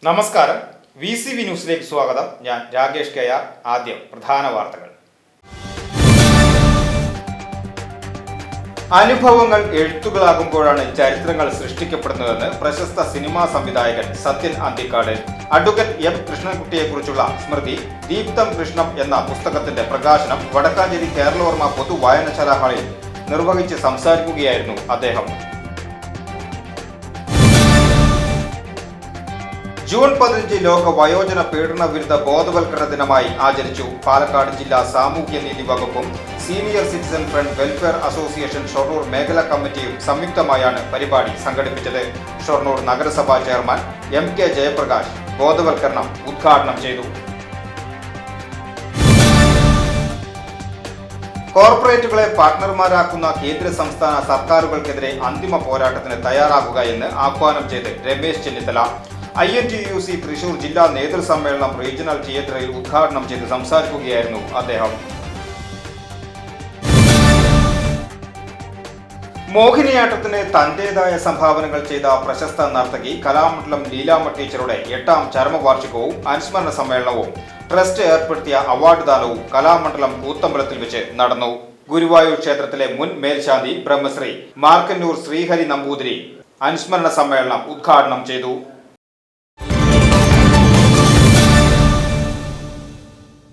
നമസ്കാരം. VCV ന്യൂസിലേക്ക് സ്വാഗതം. ഞാൻ രാകേഷ് കെയാർ. ആദ്യം പ്രധാന വാർത്തകൾ. അനുഭവങ്ങൾ എഴുത്തുകളാകുമ്പോഴാണ് ചരിത്രങ്ങൾ സൃഷ്ടിക്കപ്പെടുന്നതെന്ന് പ്രശസ്ത സിനിമാ സംവിധായകൻ സത്യൻ അന്തിക്കാട്. Advocate M. കൃഷ്ണൻകുട്ടിയെക്കുറിച്ചുള്ള സ്മൃതി ദീപ്തം കൃഷ്ണം എന്ന പുസ്തകത്തിന്റെ പ്രകാശനം വടക്കാഞ്ചേരി കേരളവർമ്മ പൊതു വായനശാല ഹാളിൽ നിർവഹിച്ച് സംസാരിക്കുകയായിരുന്നു അദ്ദേഹം. ജൂൺ 15 ലോക വയോജന പീഡന വിരുദ്ധ ബോധവൽക്കരണ ദിനമായി ആചരിച്ചു. പാലക്കാട് ജില്ലാ സാമൂഹ്യനീതി വകുപ്പും senior citizen friend welfare association Shoranur മേഖലാ കമ്മിറ്റിയും സംയുക്തമായാണ് പരിപാടി സംഘടിപ്പിച്ചത്. ഷൊർണൂർ നഗരസഭാ ചെയർമാൻ MK ജയപ്രകാശ് ബോധവൽക്കരണം ഉദ്ഘാടനം ചെയ്തു. കോർപ്പറേറ്റുകളെ പാർട്ണർമാരാക്കുന്ന കേന്ദ്ര സംസ്ഥാന സർക്കാരുകൾക്കെതിരെ അന്തിമ പോരാട്ടത്തിന് തയ്യാറാകുക എന്ന് ആഹ്വാനം ചെയ്ത് രമേശ് ചെന്നിത്തല. INTUC തൃശൂർ ജില്ലാ നേതൃസമ്മേളനം റീജിയണൽ തിയേറ്ററിൽ ഉദ്ഘാടനം ചെയ്ത് സംസാരിക്കുകയായിരുന്നു അദ്ദേഹം. മോഹിനിയാട്ടത്തിന് തന്റേതായ സംഭാവനകൾ ചെയ്ത പ്രശസ്ത നർത്തകി കലാമണ്ഡലം ലീലാമ്മ ടീച്ചറുടെ 8ാം ചരമവാർഷികവും അനുസ്മരണ സമ്മേളനവും ട്രസ്റ്റ് ഏർപ്പെടുത്തിയ അവാർഡ് ദാനവും കലാമണ്ഡലം കൂത്തമ്പലത്തിൽ വെച്ച് നടന്നു. ഗുരുവായൂർ ക്ഷേത്രത്തിലെ മുൻ മേൽശാന്തി ബ്രഹ്മശ്രീ മാർക്കന്നൂർ ശ്രീഹരി നമ്പൂതിരി അനുസ്മരണ സമ്മേളനം ഉദ്ഘാടനം ചെയ്തു.